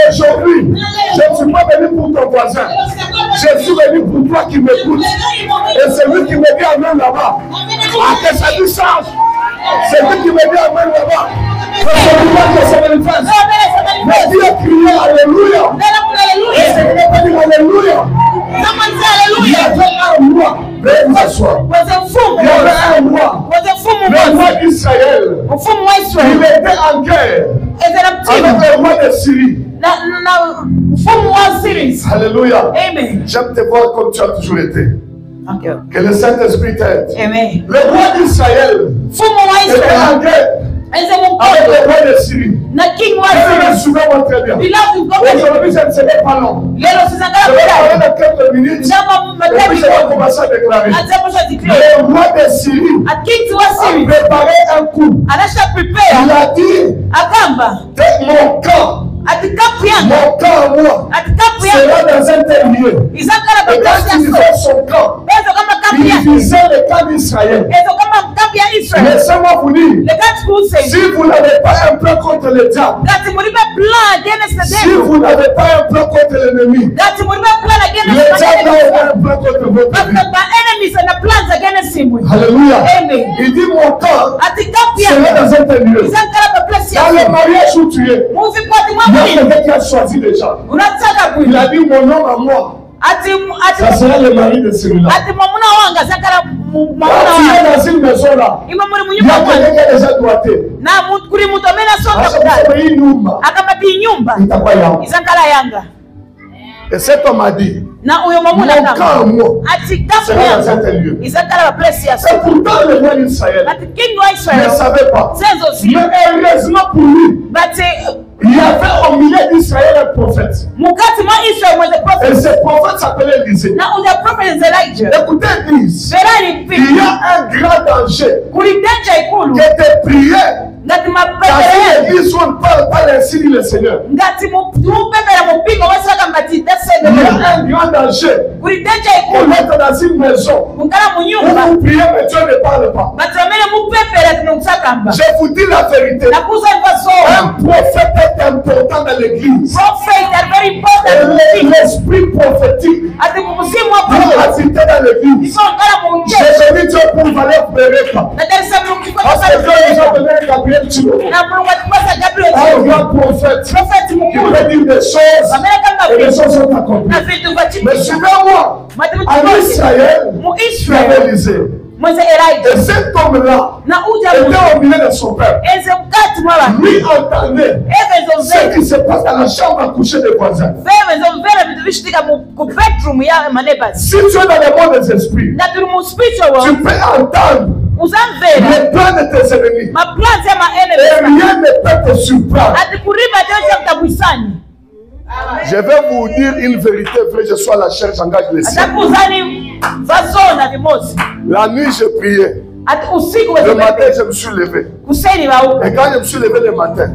aujourd'hui, je ne suis pas venu pour ton voisin. Je suis venu pour toi qui m'écoutes. Et celui qui me dit amen là-bas, à que ça lui change. C'est lui qui me dit amen là-bas. Que ça manifeste. Mais Dieu criait alléluia. Et c'est lui qui dit alléluia. Il y avait un roi. Il y avait un roi. Le roi d'Israël. Il était en guerre avec le roi de Syrie. Alléluia. J'aime te voir comme tu as toujours été. Que le Saint-Esprit t'aide. Le roi d'Israël était en guerre avec le roi de Syrie. Je me souviens très bien. Aujourd'hui, je ne serai pas long. Je vais parler de quelques minutes. Et puis je vais commencer à déclarer. Le roi de Syrie a préparé un coup. Il a dit, mon camp. Mon camp à moi sera dans un tel lieu. Et quand il visait son camp, il visait le camp d'Israël. Laissez-moi vous dire, si vous n'avez pas un plan contre le diable, si vous n'avez pas un plan contre l'ennemi, le diable n'a un plan contre votre vie. Alléluia. Il dit mon camp sera dans un tel lieu. Dans le mariage où tu es, il y a quelqu'un qui a choisi déjà. Il a dit mon nom à moi. Ça sera le mari de celui-là. Quand tu es dans une maison là, il y a quelqu'un qui a déjà doigté. Et cet homme a dit, mon camp à moi sera dans un tel lieu. Et pourtant le roi d'Israël ne savait pas. Mais heureusement pour lui, il y avait au milieu d'Israël un prophète. Et ce prophète s'appelait Élisée. Écoutez, Église, il y a un grand danger qui était prié dans une église où on ne parle pas ainsi dit le Seigneur. Il y a un grand danger pour mettre dans une maison où vous priez mais Dieu ne parle pas. Je vous dis la vérité. Un prophète est important dans l'église. Et l'esprit prophétique doit habiter dans l'église. J'ai béni Dieu pour Valère Bereka. Parce que Dieu nous a donné Gabriel Tilo. Un grand prophète qui peut dire des choses et les choses sont accomplies. Mais suivez-moi, en Israël, il y avait Élisée. Et cet homme-là était au milieu de son peuple. Lui entendait ce qui se passe dans la chambre à coucher des voisins. Si tu es dans le monde des esprits, tu peux entendre les plans de tes ennemis. Et rien ne peut te surprendre. Je vais vous dire une vérité vraie, je suis à la chair, j'engage les cieux. La nuit, je priais. Le matin, je me suis levé. Et quand je me suis levé le matin,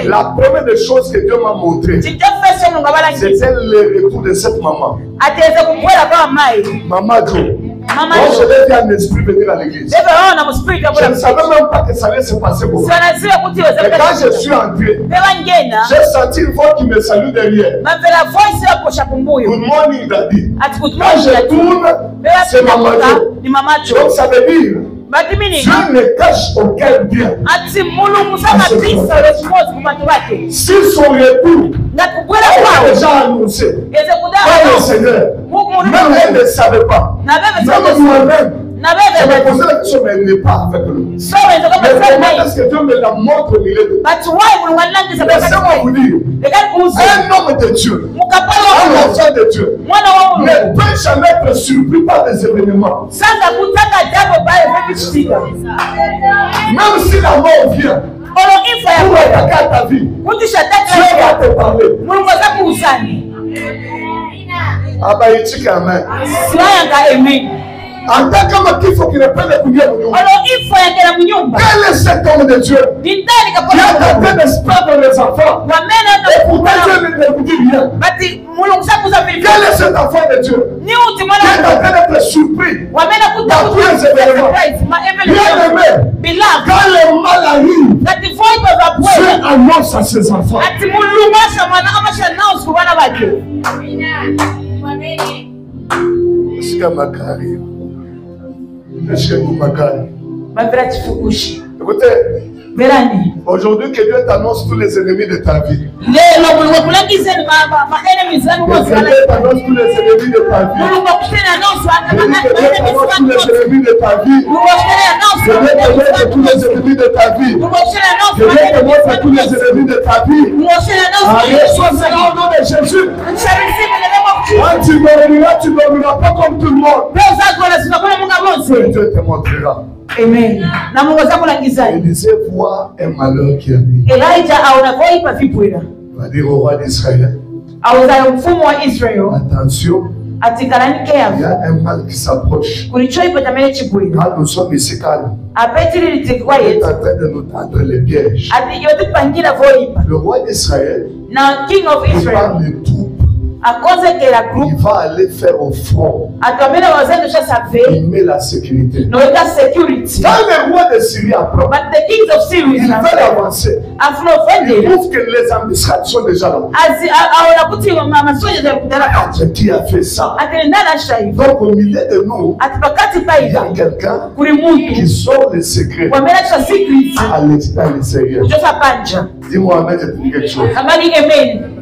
la première des choses que Dieu m'a montré, c'était le retour de cette maman. Maman Joe. Quand je l'ai vu un esprit venir à l'église, je ne savais même pas que ça allait se passer pour moi. Et quand je suis entré, j'ai senti une voix qui me salue derrière. Good morning, Daddy. Quand je tourne, c'est Maman Joe. Donc ça veut dire, Dieu ne cache aucun bien. Si son retour a déjà annoncé par le Seigneur, même elle ne savait pas. Même moi-même, je me posais la question, mais elle n'est pas avec nous. Mais comment est-ce que Dieu me la montre au milieu de nous? Laissez-moi vous dire, un homme de Dieu, un enfant de Dieu, ne peut jamais être surpris par des événements. Même si la mort vient pour attaquer ta vie, Dieu va te parler. Abaïtik, amen. En tant qu'homme qu'il faut qu'il reprenne les couliers. Quel est cet homme de Dieu qui est en train de se perdre les enfants? Et pourtant Dieu ne vous dit rien. Quel est cet enfant de Dieu qui est en train d'être surpris dans tous les événements? Bien aimé, quand le mal arrive, Dieu annonce à ses enfants. Écoutez, aujourd'hui que Dieu t'annonce tous les ennemis de ta vie. Que Dieu t'annonce tous les ennemis de ta vie. Que Dieu t'annonce tous les ennemis de ta vie. Que Dieu t'annonce tous les ennemis de ta vie. Que Dieu t'annonce tous les ennemis de ta vie. Allez, sois cela au nom de Jésus. Quand tu dormiras pas comme tout le monde. Dieu te montrera. Amen. Élisée voit un malheur qui arrive. Il va dire au roi d'Israël, attention, il y a un mal qui s'approche. Quand nous sommes ici calmes, on est en train de nous tendre les pièges. Le roi d'Israël, il parle de tout. Il va aller faire au front. Il met la sécurité. Quand le roi de Syrie approche, il veut avancer. Il trouve que les administrations sont déjà là. Qui a fait ça? Donc au milieu de nous, il y a quelqu'un qui sort les secrets à l'extérieur. Dis-moi, Amen, je te dis quelque chose.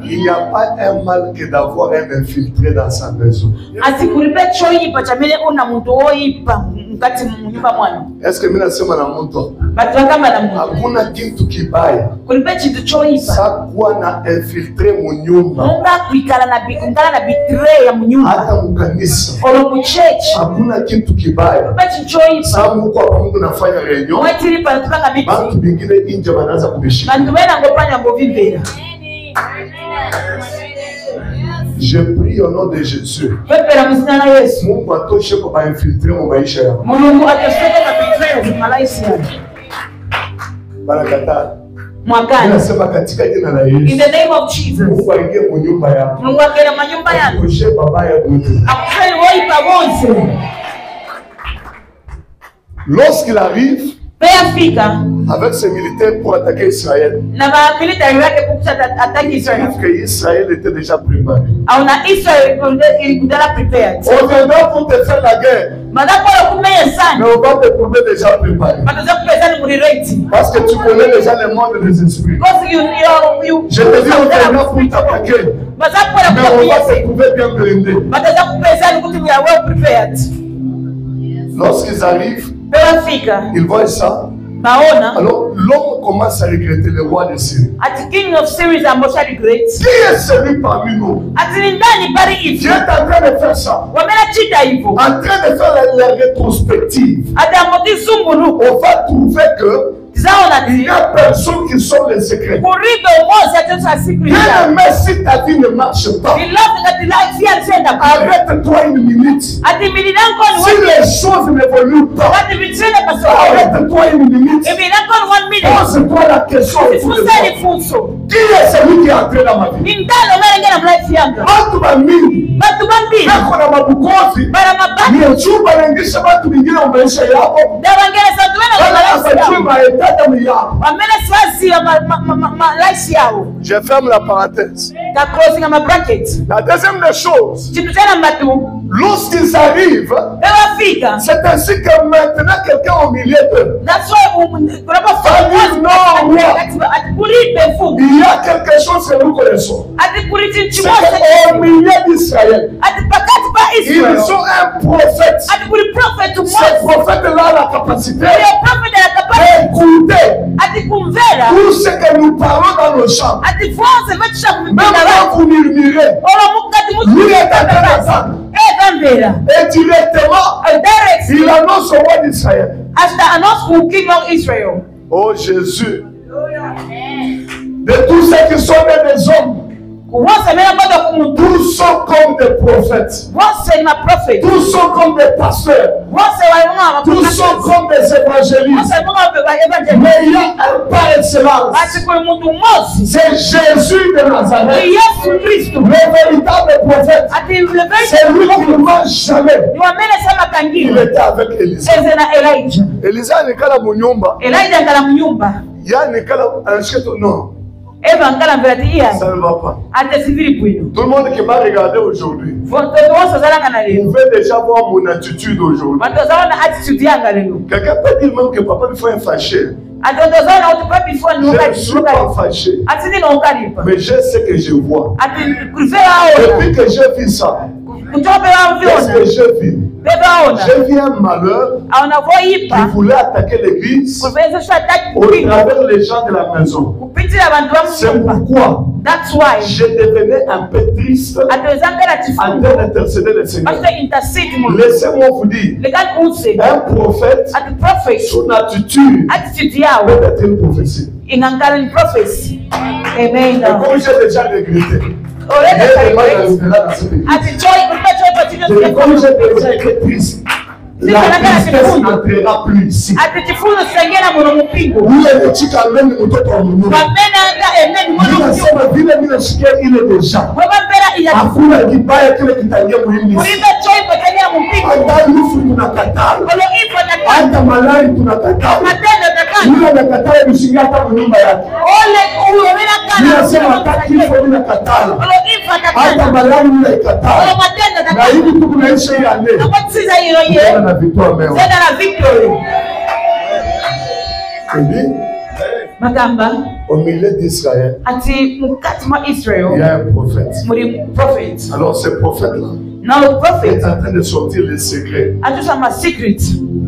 Il n'y a pas un mal que d'avoir un infiltré dans sa maison. Est-ce que mina sema na mtu hakuna kitu kibaya sa kuwa na infiltré mu nyumba hata mukanisa hakuna kitu kibaya sa muko hapa Mungu nafanya reunion bantu bingine inje banaanza kubishika. Je prie au nom de Jésus. Mungu atoshe kwa infiltrer mu maisha yako. Barakata. Nasema katika jina la Yesu. In the name of Jesus. Mungu aingie mu nyumba yako. Mungu akenda mu nyumba yako. Atoshe baba yako. Lorsqu'il arrive avec ses militaires pour attaquer Israël, Israël était déjà préparé. On viendra pour te faire la guerre, mais on va te trouver déjà préparé. Parce que tu connais déjà le monde des esprits. Je te dis, on viendra pour t'attaquer, mais on va te trouver bien blindé. Lorsqu'ils arrivent, ils voient ça. Alors l'homme commence à regretter le roi de Syrie. Qui est celui parmi nous qui est en train de faire ça? En train de faire la rétrospective. On va trouver que il y a personne qui sont les secrets. Bien, mais si ta vie ne marche pas, arrête-toi une minute. Si les choses n'évoluent pas, arrête-toi une minute. Pose-toi la question. Qui est celui qui est entré dans ma vie? Je ferme la parenthèse. La deuxième des choses, lorsqu'ils arrivent, c'est ainsi que maintenant quelqu'un au milieu d'eux. Il y a quelque chose que nous connaissons. C'est qu'au milieu d'Israël, ils ont un prophète. Ce prophète-là a la capacité d'écouter tout ce que nous parlons dans nos chambres. Même quand vous murmurez, lui est en train d'attendre. Et directement, il annonce au roi d'Israël. Oh Jésus, de tous ceux qui sont des hommes, tous sont comme des prophètes. Tous sont comme des pasteurs. Tous sont comme des évangélistes. Mais il y a un par excellence. C'est Jésus de Nazareth. Le véritable prophète. C'est lui qui ne ment jamais. Il était avec Élisée. Élisée n'est qu'à la Munyumba. Il y a non. Ça ne va pas. Tout le monde qui m'a regardé aujourd'hui pouvait déjà voir mon attitude aujourd'hui. Quelqu'un peut dire même que papa il faut être fâché. Je ne suis pas fâché. Mais je sais que je vois. Depuis que j'ai vu ça, qu'est-ce que je vis? J'ai vu un malheur qui voulait attaquer l'église au travers les gens de la maison. C'est pourquoi je devenais un peu triste en train d'intercéder le Seigneur. Laissez-moi vous dire, un prophète, son attitude peut être une prophétie. Amen. Et comme j'ai déjà regretté, comme j'ai déjà été triste, la tristesse n'entrera plus ici. Ninasema vile ninasikia ile deja hakuna kibaya kile kitaingia muhimu. Hata lufu tunakataa, hata malari tunakataa, yule anakataa mshinga hata nyumba yake. Ninasema hata kifo ninakataa, hata malari ninakataa, na hivi tunaisha ile leo na victoire au milieu d'Israël, il y a un prophète. Alors ce prophète-là est en train de sortir les secrets.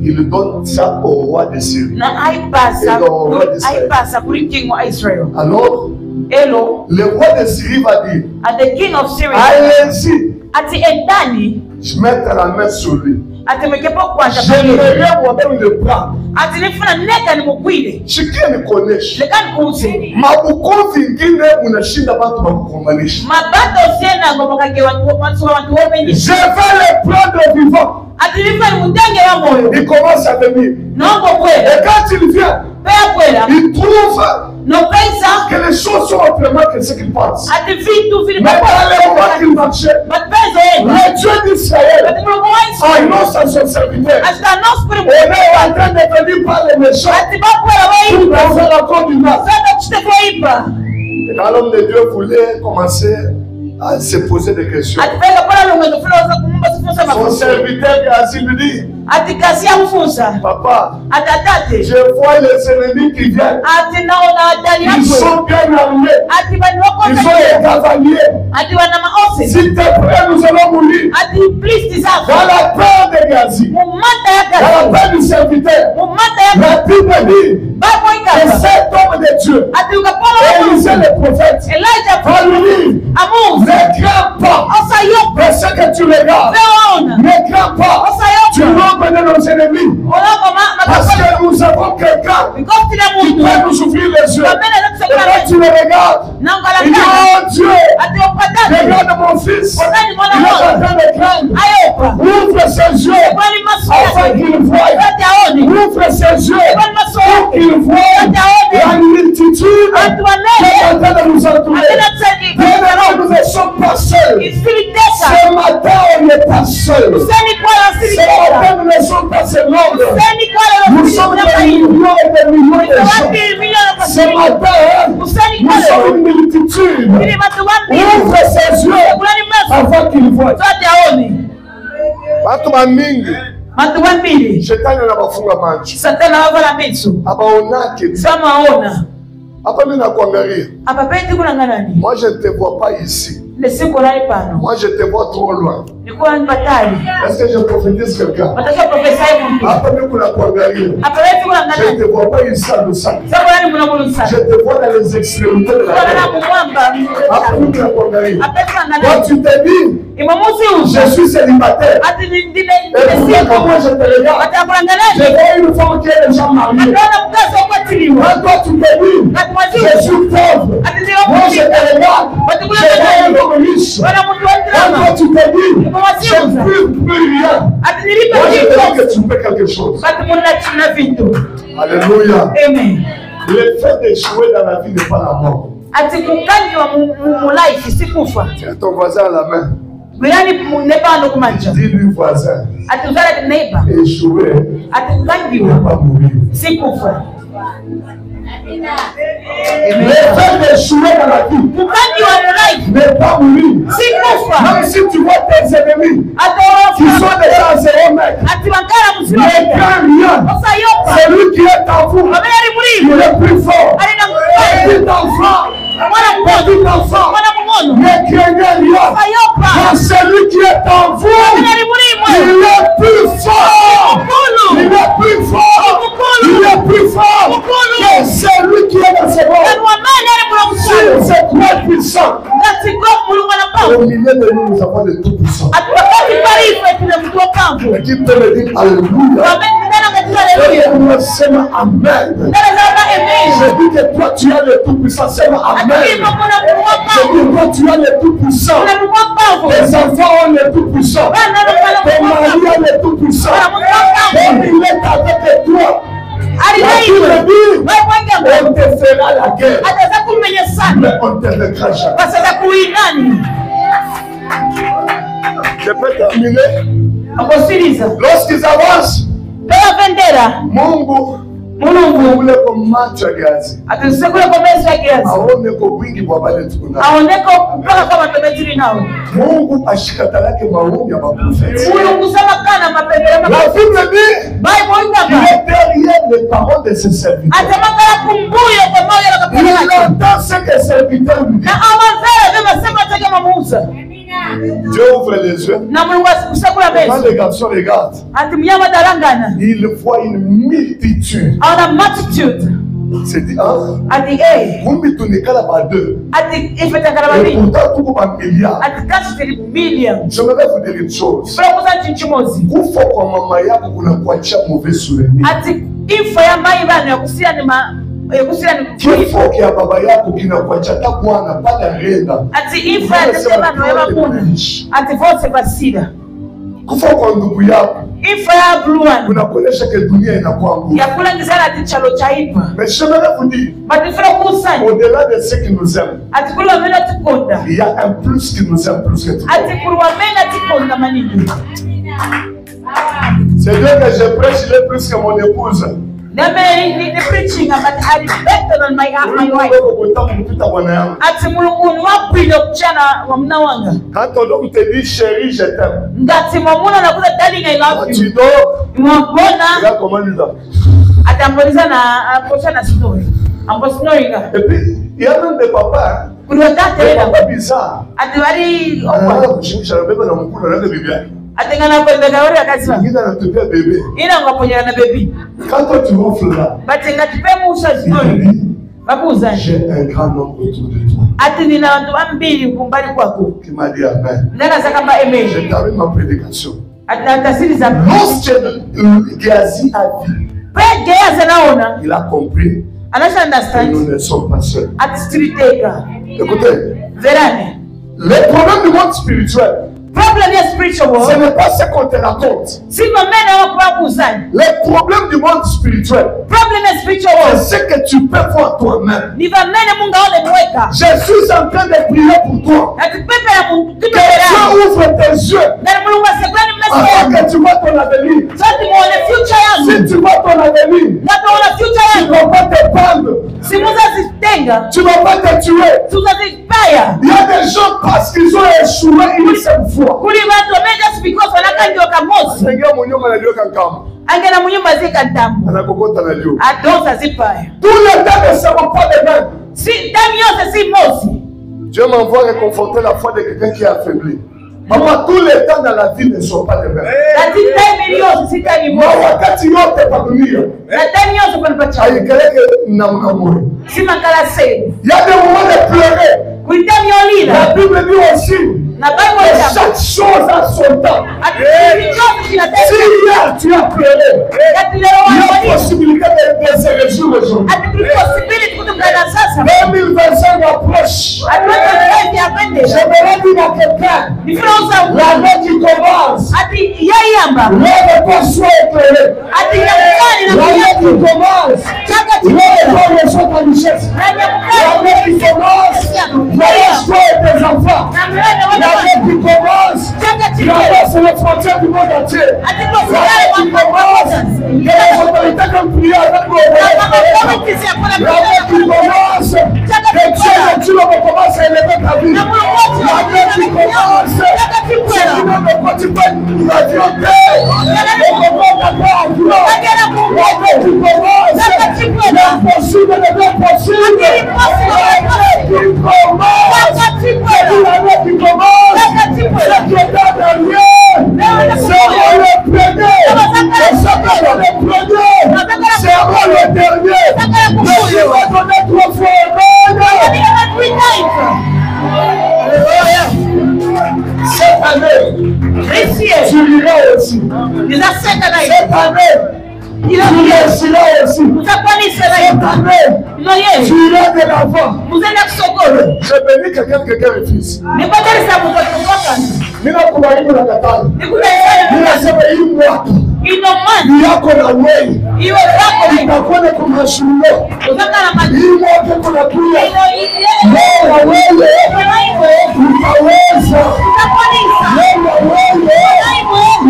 Il donne ça au roi de Syrie et au roi d'Israël. Alors, le roi de Syrie va dire, allez-y, je mets la main sur lui. J'aimerais moi-même le prendre. Chacun me connaît. Je vais le prendre vivant. Il commence à venir. Et quand il vient, il trouve que les choses sont autrement que ce qu'il pense. Mais dans les moments qu'il marchait, le Dieu d'Israël annonce à son serviteur, on est en train de venir par les méchants pour nous faire encore du mal. Et quand l'homme de Dieu voulait commencer à se poser des questions, son serviteur lui dit, papa, je vois les ennemis qui viennent. Ils sont bien armés. Ils ont les cavaliers. S'il te plaît, nous allons mourir. Dans la peur de Gazi, dans la peur du serviteur, la Bible dit que cet homme de Dieu, Élisée le prophète, va lui dire, ne crains pas de ce que tu regardes. Ne crains pas. Tu vas mener nos ennemis. Parce que nous avons quelqu'un qui peut nous ouvrir les yeux. Et quand tu le regardes, il dit, oh Dieu, regarde mon fils. Il est en train de craindre. Ouvre ses yeux afin qu'il voie. Ouvre ses yeux pour qu'il voie la multitude qui est en train de nous entourer. Maintenant, nous ne sommes pas seuls. Ce matin, on n'est pas seuls. Ce matin, nous ne sommes pas seuls. Nous sommes des millions et des millions de gens. Ce matin, nous sommes une multitude. Ouvre ses yeux afin qu'il voie. Watu mingi Shetani anawafunga macho. Satani anawavala macho. Abaonake. Samaona. Hapa mimi nakuangalia. Hapa pete kuna nani? Moi je ne te vois pas ici. Laissez-moi aller pano. Moi je te vois trop loin. Niko ni batali. Est-ce que je prophétise quelqu'un? Wataka prophétie mtu. Hapa mimi kuna kuangalia. Hapa pete kuna nani? Je ne te vois pas ici à Lusaka. Sababu mna mulusa. Je te vois dans les extrémités de la terre. Hapa mimi kuna kuangalia. Quand tu te dis je suis célibataire. Et comment je te regarde? Je vois une femme qui est déjà mariée. Quand toi tu te dis je suis pauvre. Moi je te regarde. Je vois un homme riche. Quand toi tu te dis je ne peux plus rien. Moi je te dis que tu peux quelque chose. Alléluia. Amen. Le fait d'échouer dans la vie n'est pas la mort. Tiens ton voisin à la main. Dis-lui voisin. Échouer, il ne va pas mourir. Le fait d'échouer dans la vie n'est pas mourir. Même si tu vois tes ennemis qui sont déjà à 0 mètres, ne crains rien. Celui qui est en vous, il est plus fort. Petit enfant, ne craignez rien. Car celui qui est en vous, il est plus fort. Il est plus fort. Il est plus fort que celui qui est dans ce monde. C'est quoi puissant? Au milieu de nous, nous avons le tout-puissant. Qui peut me dire Alléluia? C'est Amen. Je dis que toi tu as le tout-puissant. C'est Amen. Je dis toi tu as le tout-puissant. Tes enfants ont le tout-puissant. Ton mari a le tout-puissant. Il est avec toi. On te fera la guerre, mais on ne te vaincra jamais. Je peux terminer. Lorsqu'ils avancent, Mungu ule kumacha gazi aone ko wingi kwa bale tukuna Mungu ashikatalake maombi ya maprofeti. La Bible dit il est derrière les paroles de ses serviteurs. Il entend ce que ses serviteurs lui disent. Dieu ouvre les yeux. Quand les garçons regardent, ils voient une multitude. C'est dit, et pourtant, tout comme un milliard. J'aimerais vous dire une chose. Kifo kia baba yako kinakuacha takuana pale renda. Kufa kwa ndugu yako unakuonesha que dunia inakuangusha. Mais j'aimerais vous dire, au-delà de ce qui nous aime, il y a un plus qui nous aime plus que tout. C'est Dieu que je prêche, il est plus que mon épouse. The preaching about I better than my wife. Quand ton homme te dit chérie, je t'aime, tu dors, comment il va? Et puis, il y a même des papas, des papas bizarres. Quand tu ronfles là, j'ai un grand nombre autour de toi qui m'a dit Amen. J'ai terminé ma prédication. Lorsque Géasi a vu, il a compris que nous ne sommes pas seuls. Écoutez, les problèmes du monde spirituel, ce n'est pas ce qu'on te raconte. Les problèmes du monde spirituel, c'est ce que tu peux voir toi-même. Je suis en train de prier pour toi. Que Dieu ouvre tes yeux afin que tu vois ton avenir. Si tu vois ton avenir, tu ne vas pas te pendre. Tu ne vas pas te tuer. Il y a des gens parce qu'ils ont échoué une seule fois. Tous les temps ne seront pas les mêmes. Dieu m'envoie réconforter la foi de quelqu'un qui est affaibli. Maman, tous les temps dans la vie ne sont pas les mêmes. Il y a des moments de pleurer. La Bible dit aussi que chaque chose a son temps. Si hier tu as pleuré, il y a possibilité de se réjouir aujourd'hui. 2025 approche. J'aimerais dire à quelqu'un, l'année qui commence, l'heure de ton soit éclairé. L'année qui commence, l'heure de ton reçoit ta richesse. L'année qui commence, l'heure de tes enfants. L'année qui commence, traverse les frontières du monde entier. Il y a des autorités comme prière avec nous. Qui commence, les dieux vont commencer à élever ta vie. La guerre qui commence, c'est qui il va dire l'impossible devient possible. Qui commence, ce qui est dernier, sera le premier. Sera le dernier. Je vais donner 3 fois cette année, tu iras aussi. Cette année, tu réussiras aussi. Cette année, tu iras de l'avant. Je bénis quelqu'un refuse. Nina kubariki na katani. Nina sema hii mwaka. Yako na wewe. Itakwenda kumheshimiwa. Hii mwaka kuna pia. Wewe utaweza.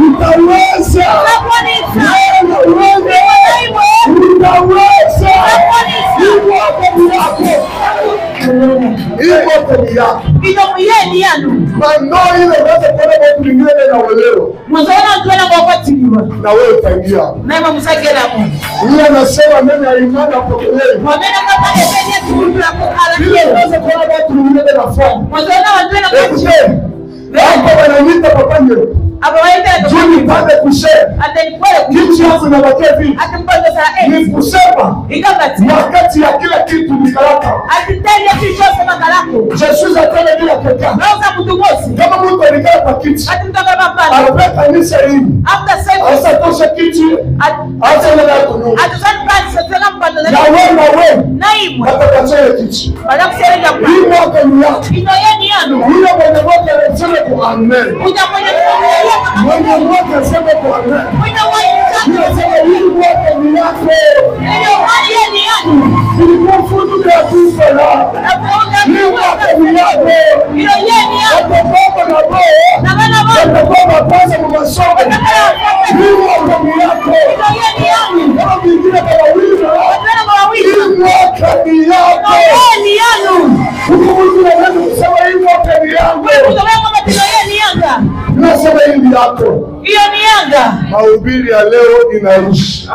Utaweza. Maneno ile unaweza kuona watu wengine na uelewa. Na wewe utaingia. Yeye anasema neno ya imani apokelewe. Ile unaweza kuona watu wengine na fahamu. Hapo wanaita papanye. Juni pande kushare. Kitu hapo na bakevi. Ni kusema. Wakati ya kila kitu ni karaka. Je suis en train de dire à quelqu'un. Kama mtu alikaa kwa kiti. Anapenda kanisa hili. Sasa tosha kiti. Acha nenda kununua. Na wewe. Atakataa kiti. Hii mwaka ni yako. Yule mwenye mwaka anasema kwa amen. Mwenye mwaka anasema kwa amen. Anasema hii mwaka ni yako. Ilikufundu kwa kufa la. Hii mwaka ni yako. Atakoma na roho. Atakoma kwanza kwa masomo. Hii mwaka ni yako. Kama vingine kwa wawili. Hii mwaka ni yako. Huku Mungu anaweza kusema hii mwaka ni yako. Nasema hii ni yako. Mahubiri ya leo inaisha.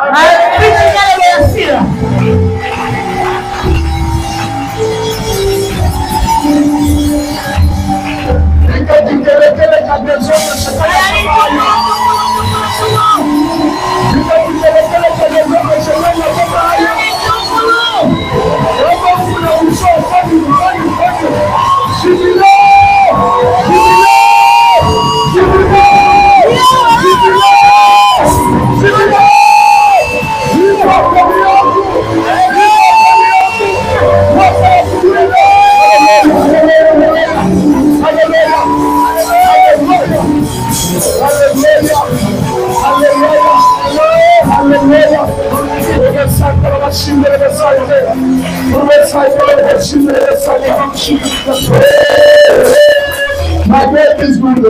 My God is good.